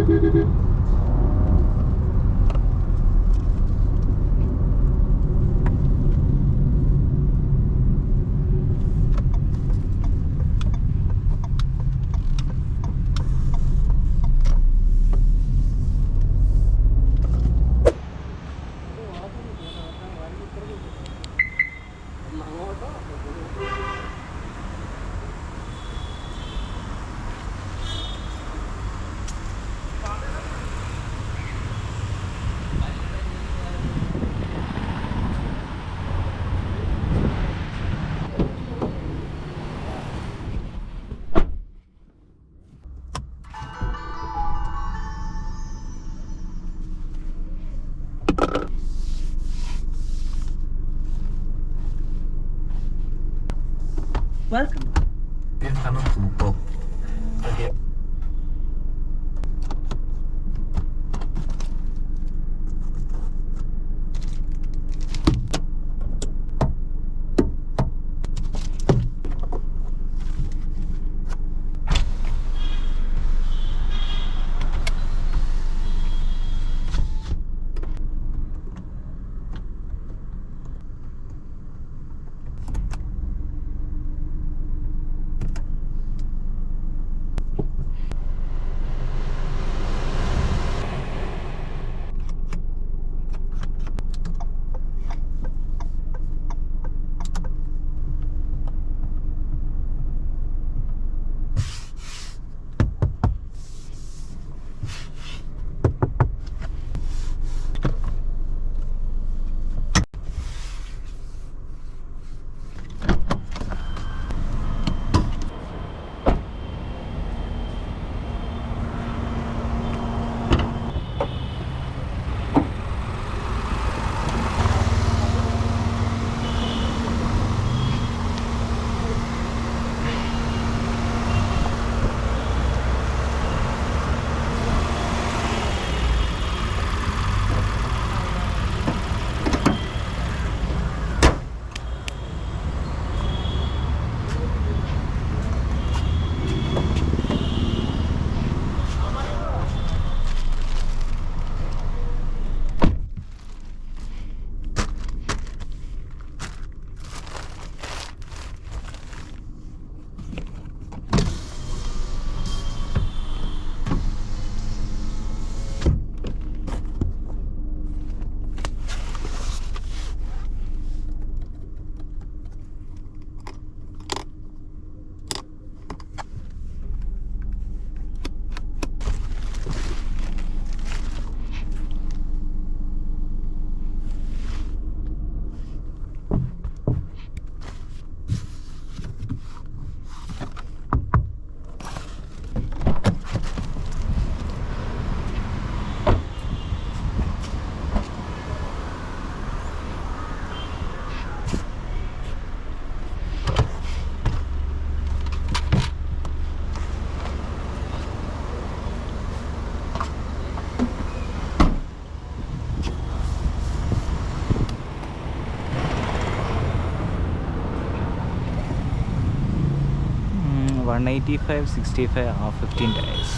Welcome. $185, $65 or 15 days.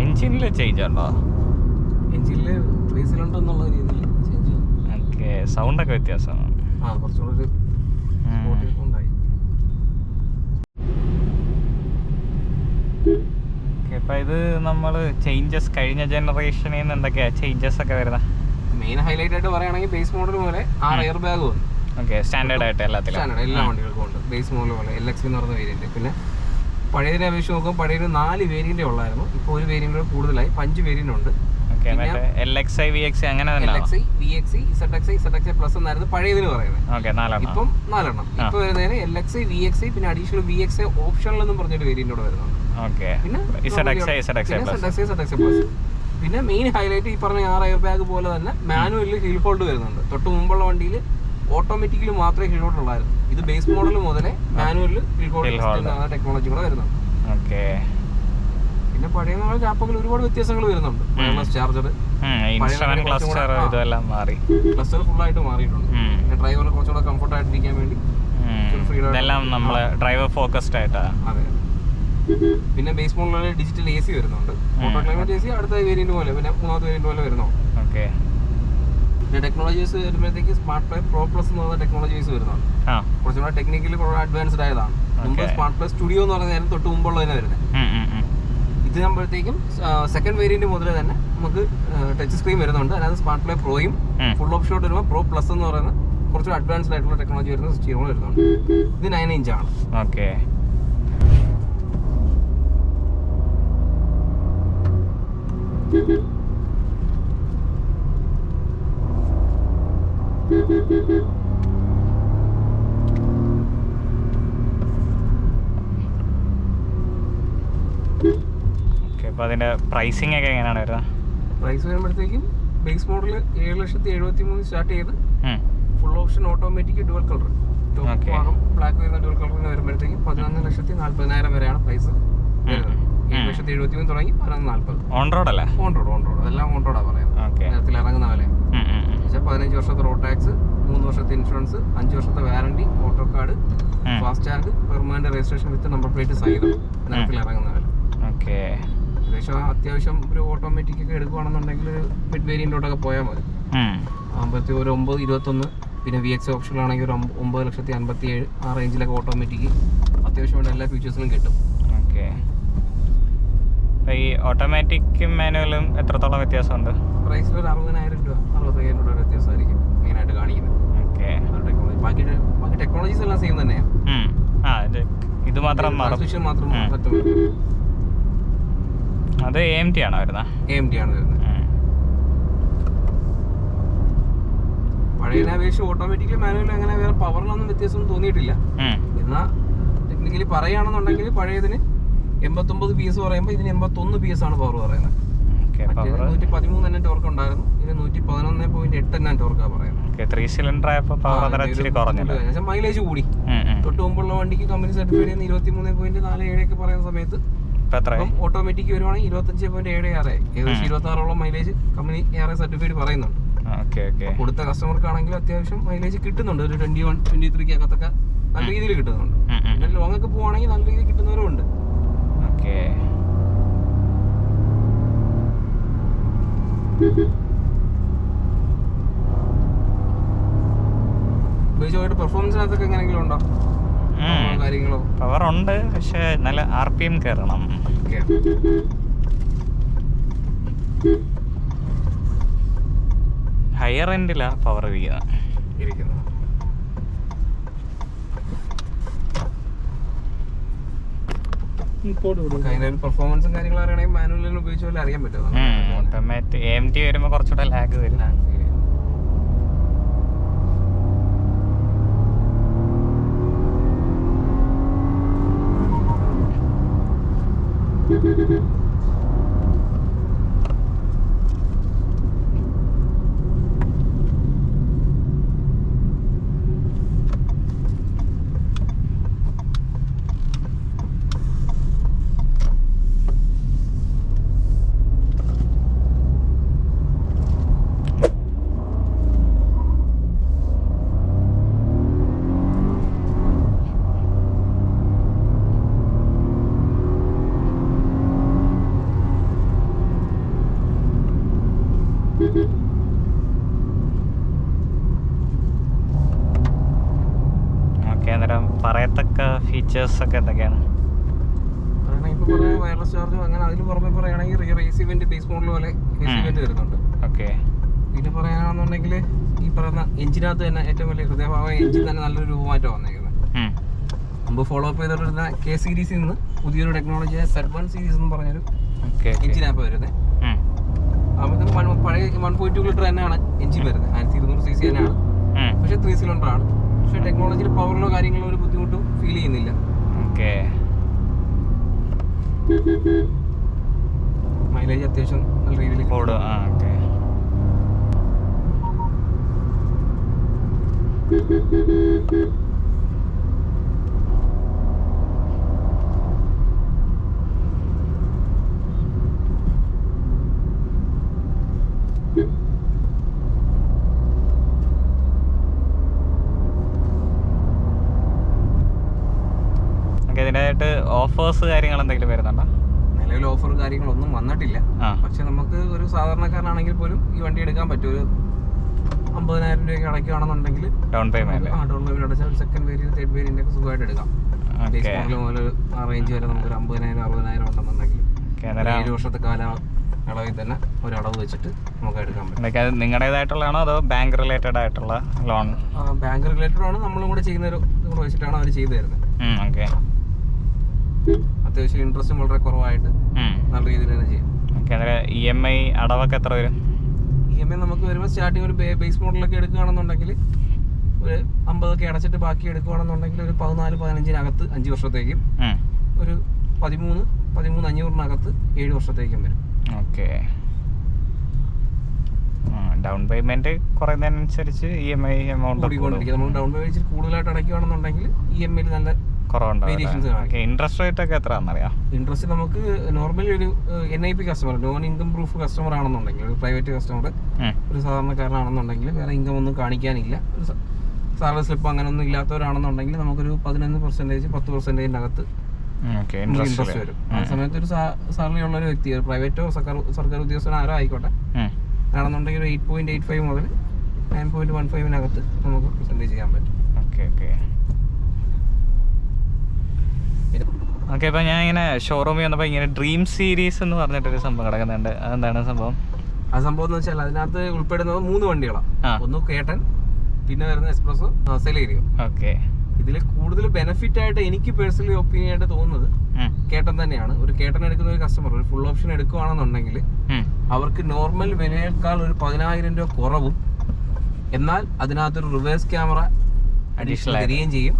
എഞ്ചിനിൽ change ഉണ്ടോ? എഞ്ചിനിൽ ഡീസലുണ്ടെന്നുള്ള രീതിയിൽ ചേഞ്ച്. ഓക്കെ, സൗണ്ടൊക്കെ വ്യത്യാസമാണ്. കുറച്ചുകൂടി ഉണ്ടായി. ഇപ്പം ഇത് നമ്മൾ ചേഞ്ചസ് കഴിഞ്ഞ ജനറേഷനിൽ നിന്ന് എന്തൊക്കെയാ ചേഞ്ചസ് ഒക്കെ വരുന്നത്? മെയിൻ ഹൈലൈറ്റ് ആയിട്ട് പറയുകയാണെങ്കിൽ ബേസ് മോഡൽ പോലെ 6 എയർ ബാഗ് വന്നു. ഓക്കെ, സ്റ്റാൻഡേർഡ് ആയിട്ട് എല്ലാ വണ്ടികൾക്കും ഉണ്ട്. ബേസ് മോഡൽ പോലെ LX എന്ന് പറയുന്ന വേരിയന്റ്. പിന്നെ പഴയതിനെ അപേക്ഷിച്ച് നോക്കുമ്പോൾ പഴയൊരു 4 വേരിയന്റേ ഉള്ളായിരുന്നു. ഇപ്പോൾ ഒരു വേരിയന്റ് കൂടുതലായി, 5 വേരിയന്റ് ഉണ്ട്. LXi, VXi അങ്ങനെ LXi, VXi, ZXi, ZXi plus എന്നായിരുന്നു പഴയതിന് പറയുന്നത്. ഇപ്പം 4 എണ്ണം. ഇപ്പൊ വരുന്നതിന് LXi, VXi പിന്നെ അഡീഷണൽ VXi ഓപ്ഷണൽ എന്നും പറഞ്ഞൊരു വേരിയന്റ് കൂടെ വരുന്നുണ്ട്. പിന്നെ ZXi പ്ലസ്. പിന്നെ മെയിൻ ഹൈലൈറ്റ് ഈ പറഞ്ഞ 6 എയർ ബാഗ് പോലെ തന്നെ മാനുവലിൽ ഹിൽ ഹോൾഡ് വരുന്നുണ്ട്. തൊട്ട് മുമ്പുള്ള വണ്ടിയിൽ ഓട്ടോമാറ്റിക്കലി മാത്രമേ ഹിൽ ഹോൾഡ് ഉള്ളായിരുന്നു. ഇത് ബേസ് മോഡൽ മുതലേ മാനുവലിൽ ഹിൽ ഹോൾഡ് ടെക്നോളജി കൂടെ വരുന്നുണ്ട്. പിന്നെ പഴയ ആപ്പുകൾ ഒരുപാട് വ്യത്യാസങ്ങൾ വരുന്നുണ്ട്. വയർലെസ് ചാർജർ, ക്ലസ്റ്റർ ഫുൾ ആയിട്ട് മാറിയിട്ടുണ്ട്. പിന്നെ ഡ്രൈവറിന് കുറച്ചുകൂടെ കംഫർട്ട് ആയിട്ടിരിക്കാൻ വേണ്ടി ഡ്രൈവർ ഫോക്കസ്ഡ് ആയിട്ടാണ്. അതെ. പിന്നെ ബേസ് മോഡലിൽ ഡിജിറ്റൽ AC വരുന്നുണ്ട്. ഓട്ടോ ക്ലൈമറ്റ് AC അടുത്ത വേരിയന്റ് പോലെ, പിന്നെ 3ാമത്തെ വേരിയന്റ് പോലെ വരുന്നു. പിന്നെ ടെക്നോളജീസ് വരുമ്പോഴത്തേക്ക് സ്മാർട്ട് പ്ലേ പ്രോ പ്ലസ് എന്ന് പറഞ്ഞ ടെക്നോളജീസ് വരുന്നുണ്ട്. കുറച്ചുകൂടെ ടെക്നിക്കലി കുറേ അഡ്വാൻസ്ഡ് ആയതാണ്. മുമ്പ് സ്മാർട്ട് പ്ലേ സ്റ്റുഡിയോ എന്ന് പറഞ്ഞ നേരം തൊട്ട് മുമ്പുള്ളതിനെ വരുന്നത്. ഇത് ആകുമ്പോഴത്തേക്കും സെക്കൻഡ് വേരിയന്റ് മുതൽ തന്നെ നമുക്ക് ടച്ച് സ്ക്രീൻ വരുന്നുണ്ട്. അതായത് സ്മാർട്ട് പ്ലേ പ്രോയും ഫുൾ ഓപ്ഷനോട്ട് വരുമ്പോൾ പ്രോ പ്ലസ് എന്ന് പറയുന്ന കുറച്ച് അഡ്വാൻസ്ഡ് ആയിട്ടുള്ള ടെക്നോളജി വരുന്ന സ്റ്റിയറിംഗ് വരുന്നുണ്ട്. ഇത് 9 ഇഞ്ചാണ്. അപ്പോൾ അതിന്റെ പ്രൈസിംഗ് ഒക്കെ എങ്ങനെയാണ് വരുന്നത്? പ്രൈസ് വരുമ്പോഴത്തേക്കും ബേസ് മോഡൽ 7,73,000 സ്റ്റാർട്ട് ചെയ്ത് full option automatic dual colour black വരുന്ന ഡുവൽ കളറിന് വരുമ്പോഴത്തേക്കും 11,40,000 വരെയാണ് പ്രൈസ് വരുന്നത്. 7,73,000 തുടങ്ങി 11,40,000. ഓൺ റോഡ് അല്ലേ? ഓൺ റോഡ് അതെല്ലാം ഓൺ റോഡാണ് പറയുന്നത്. നേരത്തിൽ ഇറങ്ങുന്ന പോലെ 15 വർഷത്തെ റോഡ് ടാക്സ്, 3 വർഷത്തെ ഇൻഷുറൻസ്, 5 വർഷത്തെ warranty, auto card, fast tag, permanent registration with number plate സഹിതം നേരത്തിൽ ഇറങ്ങുന്ന പോലെ. ഏകദേശം അത്യാവശ്യം ഒരു ഓട്ടോമാറ്റിക് ഒക്കെ എടുക്കുകയാണെന്നുണ്ടെങ്കിൽ ഒരു മിഡ് വേരിയന്റിലോട്ടൊക്കെ പോയാൽ മതി. ആകുമ്പോഴത്തേക്ക് ഒരു 9,21. പിന്നെ VXi ഓപ്ഷൻ ആണെങ്കിൽ ഒരു 9,57,000 ആ റേഞ്ചിലൊക്കെ ഓട്ടോമാറ്റിക് അത്യാവശ്യം വേണ്ട എല്ലാ ഫീച്ചേഴ്സിനും കിട്ടും. ഈ ഓട്ടോമാറ്റിക്കും മാനുവലും എത്രത്തോളം വ്യത്യാസമുണ്ട്? പ്രൈസിൽ ഒരു 60,000 രൂപ 65,000 രൂപ വ്യത്യാസമായിരിക്കും മെയിനായിട്ട് കാണിക്കുന്നത്. ബാക്കി ടെക്നോളജീസ് എല്ലാം സെയിം തന്നെയാണ്. ഇത് മാത്രം അത് AMT ആണോ വരുന്നത്? AMT ആണ് വരുന്നത്. പഴയതിനെ അപേക്ഷിച്ച് ഓട്ടോമാറ്റിക്കലി മാനുവലി അങ്ങനെ വേറെ പവറിലൊന്നും വ്യത്യാസം തോന്നിയിട്ടില്ല. എന്നാൽ ടെക്നിക്കലി പറയുകയാണെന്നുണ്ടെങ്കിൽ പഴയതിന് 89 PS പറയുമ്പോൾ ഇതിന് 81 PS ആണ് പവർ പറയുന്നത്. 113 തന്നെ ടോർക്ക് ഉണ്ടായിരുന്നു. ഇതിന് 111.8 തന്നെ ടോർക്കാണ് പറയുന്നത്. 3 സിലിണ്ടർ ആയപ്പോൾ മൈലേജ് കൂടി. തൊട്ട് മുമ്പുള്ള വണ്ടിക്ക് കമ്പനി സർട്ടിഫൈഡ് ചെയ്യുന്ന 23.47 ഒക്കെ പറയുന്ന സമയത്ത് ഓട്ടോമാറ്റിക് വരുവാണെങ്കിൽ 25.76, ഏകദേശം 26ഓളം മൈലേജ് കമ്പനി സർട്ടിഫൈഡ് പറയുന്നുണ്ട്. കൊടുത്ത കസ്റ്റമർക്കാണെങ്കിൽ അത്യാവശ്യം മൈലേജ് കിട്ടുന്നുണ്ട്. ഒരു 21, 23 അകത്തൊക്കെ നല്ല രീതിയിൽ കിട്ടുന്നുണ്ട്. പിന്നെ ലോങ് ഒക്കെ പോവാണെങ്കിൽ നല്ല രീതിയിൽ കിട്ടുന്നവരും ഉണ്ട്. പെർഫോമൻസിനകത്തൊക്കെ എങ്ങനെയെങ്കിലും ഉണ്ടോ കാര്യങ്ങളോ? പവർ ഉണ്ട്, പക്ഷെ നല്ല RPM കയറണം. ഹയർ എൻഡിലാ പവർ ഇരിക്കുന്നത്. പെർഫോമൻസും കാര്യങ്ങളും അറിയണമെങ്കിൽ മാനുവലിന് ഉപയോഗിച്ച പോലെ അറിയാൻ പറ്റും. ഓട്ടോമാറ്റിക് AMT വരുമ്പോൾ കുറച്ചുകൂടെ ലാഗ് വരും. പറയത്തക്ക ഫീച്ചേഴ്സ് ഒക്കെ എന്തൊക്കെയാണ്? വയർലെസ് ചാർജ് അങ്ങനെ അതിന് പുറമെ പറയുകയാണെങ്കിൽ rear AC went base model പോലെ AC വെന്റ് വരുന്നുണ്ട്. പിന്നെ പറയാനാണെന്നുണ്ടെങ്കിൽ ഈ പറയുന്ന എഞ്ചിനകത്ത് തന്നെ ഏറ്റവും വലിയ ഹൃദയഭാഗം എഞ്ചിൻ തന്നെ നല്ലൊരു രൂപമാറ്റം വന്നേക്കുന്നത്. മുമ്പ് ഫോളോ അപ്പ് ചെയ്തിട്ടുള്ള കെ സീരീസിൽ നിന്ന് പുതിയൊരു ടെക്നോളജി Z1 സീരീസ് എന്ന് പറഞ്ഞൊരു എഞ്ചിൻ ആപ്പ് വരുന്നത്. അപ്പോൾ പഴയ 1.2 ലിറ്റർ തന്നെയാണ് എഞ്ചിൻ വരുന്നത്, 1200 cc തന്നെയാണ്. പക്ഷേ 3 സിലിണ്ടർ ആണ്. പക്ഷേ ടെക്നോളജിയിൽ പവറിലോ കാര്യങ്ങളോ ഒരു ബുദ്ധിമുട്ടും ഫീൽ ചെയ്യുന്നില്ല. മൈലേജ് അത്യാവശ്യം നല്ല രീതിയിൽ ഓടും. ഇതിനായിട്ട് ഓഫേഴ്സ് കാര്യങ്ങൾ എന്തെങ്കിലും വരുന്നുണ്ടോ? നിലവിൽ ഓഫർ കാര്യങ്ങളൊന്നും വന്നിട്ടില്ല. പക്ഷെ നമുക്ക് ഒരു സാധാരണക്കാരനാണെങ്കിൽ പോലും ഈ വണ്ടി എടുക്കാൻ പറ്റും. ഒരു 50,000 രൂപയൊക്കെ അടയ്ക്കുകയാണെന്നുണ്ടെങ്കിൽ ഡൗൺ പേയ്മെന്റ് അടച്ചാൽ ഒരു സെക്കൻഡ് വേരിയന്റ്, തേർഡ് വേരിയന്റ് ഒക്കെ സുഖമായിട്ട് എടുക്കാം. ബേസ് മോഡൽ മുതൽ ആ റേഞ്ച് വരെ നമുക്ക് ഒരു 50,000 60,000 ഉണ്ടെന്നുണ്ടെങ്കിൽ 7 വർഷത്തെ കാലയളവിൽ തന്നെ ഒരു അടവ് വെച്ചിട്ട് നമുക്ക് എടുക്കാൻ പറ്റും. നിങ്ങളുടേതായിട്ടുള്ളതാണോ അതോ ബാങ്ക് റിലേറ്റഡ് ആയിട്ടുള്ള ലോൺ? ബാങ്ക് റിലേറ്റഡ് ആണ്. നമ്മളും കൂടെ ചെയ്യുന്ന ഒരു കൂടെ വെച്ചിട്ടാണ് അവർ ചെയ്തു തരുന്നത്. അത്യാവശ്യം ഇൻട്രസ്റ്റും വളരെ കുറവായിട്ട് നല്ല രീതിയിൽ തന്നെ ചെയ്യും. EMI അടവൊക്കെ എത്ര വരും? EMI നമുക്ക് വരുമ്പോൾ സ്റ്റാർട്ടിങ് ഒരു ബേസ് മോഡലൊക്കെ എടുക്കുകയാണെന്നുണ്ടെങ്കിൽ ഒരു 50 അടച്ചിട്ട് ബാക്കി എടുക്കുകയാണെന്നുണ്ടെങ്കിൽ ഒരു 14-15 5 വർഷത്തേക്കും, ഒരു 13-500 7 വർഷത്തേക്കും വരും. ഓക്കെ. ഡൗൺ പേയ്മെന്റ് കുറയുന്നതിനനുസരിച്ച് EMI എമൗണ്ട് കൂടിക്കൊണ്ടിരിക്കും. നമ്മൾ ഡൗൺ പേയ്മെന്റ് കൂടുതലായിട്ട് അടയ്ക്കുകയാണെന്നുണ്ടെങ്കിൽ EMI നല്ല ഇൻട്രസ്റ്റ് റേറ്റ് ഒക്കെ എത്രയാണെന്നറിയാം? ഇൻട്രസ്റ്റ് നമുക്ക് നോർമലി ഒരു NIP customer, non income proof customer ആണെന്നുണ്ടെങ്കിൽ, ഒരു പ്രൈവറ്റ് കസ്റ്റമർ, ഒരു സാധാരണക്കാരനാണെന്നുണ്ടെങ്കിൽ വേറെ ഇൻകം ഒന്നും കാണിക്കാനില്ല, ഒരു സാലറി സ്ലിപ്പ് അങ്ങനെ ഒന്നും ഇല്ലാത്തവരാണെന്നുണ്ടെങ്കിൽ നമുക്കൊരു 15%, 10%-ന്റെ ഇൻട്രസ്റ്റ് വരും. ആ സമയത്ത് ഒരു സാലറി ഉള്ള ഒരു വ്യക്തി, പ്രൈവറ്റോ സർക്കാർ ഉദ്യോഗസ്ഥനോ ആരോ ആയിക്കോട്ടെ, ആണെന്നുണ്ടെങ്കിൽ ഒരു 8.85 മുതൽ 9.15 നമുക്ക് പെർസെൻറ്റേജ് ചെയ്യാൻ പറ്റും. ഓക്കെ. അപ്പോൾ ഞാൻ ഇങ്ങനെ ഷോറൂമിൽ വന്നപ്പോൾ ഇങ്ങനെ ഡ്രീം സീരീസ് എന്ന് പറഞ്ഞിട്ടൊരു സംഭവം കിടക്കുന്നുണ്ട്. അതെന്താണ് സംഭവം? ആ സംഭവം എന്ന് വെച്ചാൽ അതിനകത്ത് ഉൾപ്പെടുന്നത് 3 വണ്ടികളാണ്. ഒന്ന് കേട്ടൻ, പിന്നെ വരുന്ന എക്സ്പ്രസോ, സെലേരിയോ. ഓക്കെ. ഇതിൽ കൂടുതൽ ബെനിഫിറ്റ് ആയിട്ട് എനിക്ക് പേഴ്സണലി ഒപ്പീനിയൻ ആയിട്ട് തോന്നുന്നത് കേട്ടൻ തന്നെയാണ്. ഒരു കേട്ടൻ എടുക്കുന്ന ഒരു കസ്റ്റമർ ഒരു ഫുൾ ഓപ്ഷൻ എടുക്കുകയാണെന്നുണ്ടെങ്കിൽ അവർക്ക് നോർമൽ വിലയേക്കാൾ ഒരു 10,000 രൂപ കുറവും, എന്നാൽ അതിനകത്തൊരു റിവേഴ്സ് ക്യാമറ അഡീഷണൽ തരികയും ചെയ്യും.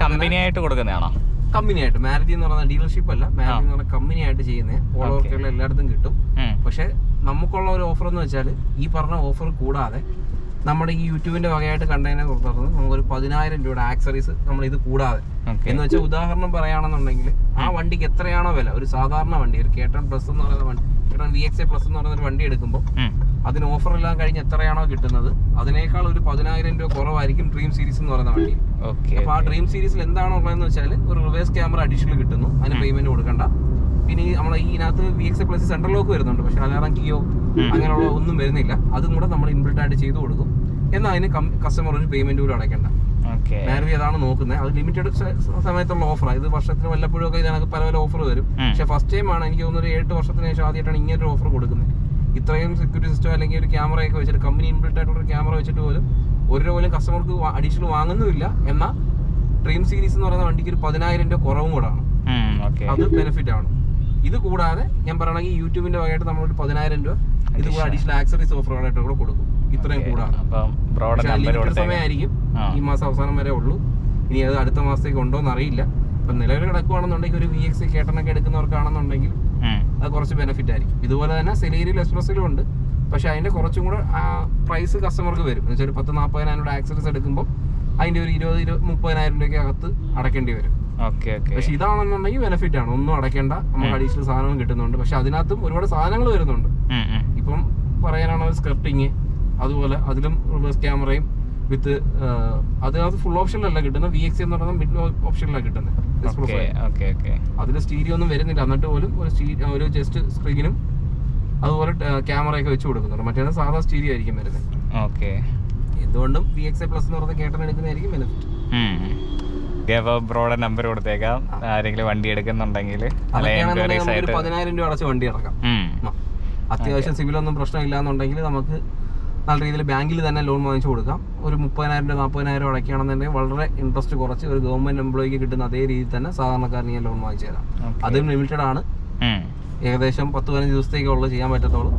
കമ്പനിയായിട്ട് കൊടുക്കുന്നതാണോ? കമ്പനിയായിട്ട്. മാരുതി എന്ന് പറയുന്ന ഡീലർഷിപ്പ് അല്ല, മാരുതി എന്ന് പറഞ്ഞ കമ്പനിയായിട്ട് ചെയ്യുന്നത്. ഓൾ ഓവർ കേരള എല്ലായിടത്തും കിട്ടും. പക്ഷെ നമുക്കുള്ള ഒരു ഓഫർ എന്ന് വെച്ചാൽ ഈ പറഞ്ഞ ഓഫർ കൂടാതെ നമ്മുടെ ഈ യൂട്യൂബിന്റെ വകയായിട്ട് കണ്ടതിനെ പുറത്തുനിന്ന് നമുക്കൊരു 10,000 രൂപയുടെ ആക്സറീസ് നമ്മൾ ഇത് കൂടാതെ, എന്ന് വെച്ചാൽ ഉദാഹരണം പറയുകയാണെന്നുണ്ടെങ്കിൽ ആ വണ്ടിക്ക് എത്രയാണോ വില, ഒരു സാധാരണ വണ്ടി, ഒരു കേട്ടൺ പ്ലസ് എന്ന് പറയുന്ന വണ്ടി, കേട്ടൺ VXA പ്ലസ് എന്ന് പറയുന്ന ഒരു വണ്ടി എടുക്കുമ്പോൾ അതിന് ഓഫർ എല്ലാം കഴിഞ്ഞ് എത്രയാണോ കിട്ടുന്നത് അതിനേക്കാൾ ഒരു 10,000 രൂപ കുറവായിരിക്കും ഡ്രീം സീരീസ് എന്ന് പറയുന്ന വണ്ടി. അപ്പൊ ആ ഡ്രീം സീരീസിൽ എന്താണോ ഉള്ളതെന്ന് വെച്ചാൽ ഒരു റിവേഴ്സ് ക്യാമറ അഡീഷണൽ കിട്ടുന്നു, അതിന് പേയ്മെന്റ് കൊടുക്കണ്ട. പിന്നെ നമ്മളെ ഇതിനകത്ത് VXA പ്ലസ് സെൻട്രൽ ലോക്ക് വരുന്നുണ്ട്, പക്ഷെ അലാറം കീയോ അങ്ങനെയുള്ള ഒന്നും വരുന്നില്ല. അതും കൂടെ നമ്മൾ ഇൻബിൽട്ട് ആയിട്ട് ചെയ്തു കൊടുക്കും. എന്നാൽ അതിന് കസ്റ്റമർ ഒരു പേയ്മെന്റ് കൂടെ അടയ്ക്കണ്ട. മാരുതി അതാണ് നോക്കുന്നത്. അത് ലിമിറ്റഡ് സമയത്തുള്ള ഓഫറാണ്. ഇത് വർഷത്തിന് വല്ലപ്പോഴും ഒക്കെ ഇതിനകത്ത് പല പല ഓഫർ വരും. പക്ഷെ ഫസ്റ്റ് ടൈം ആണ് എനിക്ക് തോന്നുന്നു 8 വർഷത്തിന് ശേഷം ആദ്യമായിട്ടാണ് ഇങ്ങനെ ഒരു ഓഫർ കൊടുക്കുന്നത്. ഇത്രയും സെക്യൂരിറ്റി സിസ്റ്റം അല്ലെങ്കിൽ ഒരു ക്യാമറയൊക്കെ വെച്ചിട്ട്, കമ്പനി ഇൻബിൽട്ട് ആയിട്ടുള്ള ഒരു ക്യാമറ വെച്ചിട്ട് പോലും ഒരു രൂപ പോലും കസ്റ്റമർക്ക് അഡീഷണൽ വാങ്ങുന്നുമില്ല. എന്നാൽ ഡ്രീം സീരീസ് എന്ന് പറയുന്ന വണ്ടിക്ക് ഒരു 10,000 രൂപ കുറവും കൂടാണ്. അത് ബെനിഫിറ്റ് ആണ്. ഇത് കൂടാതെ ഞാൻ പറയണമെങ്കിൽ യൂട്യൂബിന്റെ വകയായിട്ട് നമ്മളൊരു 10,000 രൂപ ഇത് കൂടെ അഡീഷണൽ ആക്സറീസ് ഓഫറുകളായിട്ട് കൂടെ കൊടുക്കും. ഇത്രയും കൂടാതെ സമയമായിരിക്കും, ഈ മാസം അവസാനം വരെ ഉള്ളൂ. ഇനി അത് അടുത്ത മാസത്തേക്ക് ഉണ്ടോ എന്ന് അറിയില്ല. ഇപ്പൊ നിലവിൽ കിടക്കുകയാണെന്നുണ്ടെങ്കിൽ ഒരു VXA കേട്ടനൊക്കെ എടുക്കുന്നവർക്കാണെന്നുണ്ടെങ്കിൽ അത് കുറച്ച് ബെനിഫിറ്റ് ആയിരിക്കും. ഇതുപോലെ തന്നെ സെലേരിയിലും എക്സ്പ്രസിലും ഉണ്ട്. പക്ഷെ അതിന്റെ കുറച്ചും കൂടെ പ്രൈസ് കസ്റ്റമർക്ക് വരും. എന്ന് വെച്ചാൽ ഒരു 10-40,000 രൂപ ആക്സറീസ് എടുക്കുമ്പോൾ അതിന്റെ ഒരു 20-30,000 രൂപയ്ക്ക് അകത്ത് അടക്കേണ്ടി വരും. പക്ഷെ ഇതാണെന്നുണ്ടെങ്കിൽ ബെനിഫിറ്റ് ആണ്, ഒന്നും അടയ്ക്കേണ്ട, നമുക്ക് അഡീഷണൽ സാധനവും കിട്ടുന്നുണ്ട്. പക്ഷെ അതിനകത്തും ഒരുപാട് സാധനങ്ങൾ വരുന്നുണ്ട്. ഇപ്പം പറയാനാണ് സ്ക്രിപ്റ്റിങ്, അതുപോലെ അതിലും റിവേഴ്സ് ക്യാമറയും വിത്ത് അതിനകത്ത് ഫുൾ ഓപ്ഷനിലല്ല കിട്ടുന്നത്, VXA എന്ന് പറയുന്നത് മിഡിൽ ഓപ്ഷനിലാണ് കിട്ടുന്നത്. അതിൽ സ്റ്റീരിയോ ഒന്നും വരുന്നില്ല, എന്നിട്ട് പോലും ഒരു ജസ്റ്റ് സ്ക്രീനും അതുപോലെ ക്യാമറയൊക്കെ വെച്ച് കൊടുക്കുന്നുണ്ട്. മറ്റേ സാധാ സ്റ്റീരിയോ ആയിരിക്കും വരുന്നത്. എന്തുകൊണ്ടും VXA പ്ലസ് എന്ന് പറയുന്നത് കേട്ടൻ എടുക്കുന്നതായിരിക്കും ബെനിഫിറ്റ്. ബ്രോയുടെ നമ്പർ കൊടുത്തേക്കാം, ആരെങ്കിലും വണ്ടി എടുക്കുന്നുണ്ടെങ്കിൽ 10,000 രൂപ അടച്ച് വണ്ടി ഇറക്കാം. അത്യാവശ്യം സിവിലൊന്നും പ്രശ്നമില്ലാന്നുണ്ടെങ്കിൽ നമുക്ക് നല്ല രീതിയിൽ ബാങ്കിൽ തന്നെ ലോൺ വാങ്ങിച്ചു കൊടുക്കാം. ഒരു 30,000 രൂപ 40,000 അടയ്ക്കുകയാണെന്നുണ്ടെങ്കിൽ വളരെ ഇൻട്രസ്റ്റ് കുറച്ച് ഒരു ഗവൺമെന്റ് എംപ്ലോയിക്ക് കിട്ടുന്ന അതേ രീതിയിൽ തന്നെ സാധാരണക്കാരന് ഞാൻ ലോൺ വാങ്ങിച്ചു തരാം. അതും ലിമിറ്റഡ് ആണ്, ഏകദേശം 10-15 ദിവസത്തേക്കുള്ള ചെയ്യാൻ പറ്റത്തുള്ളൂ.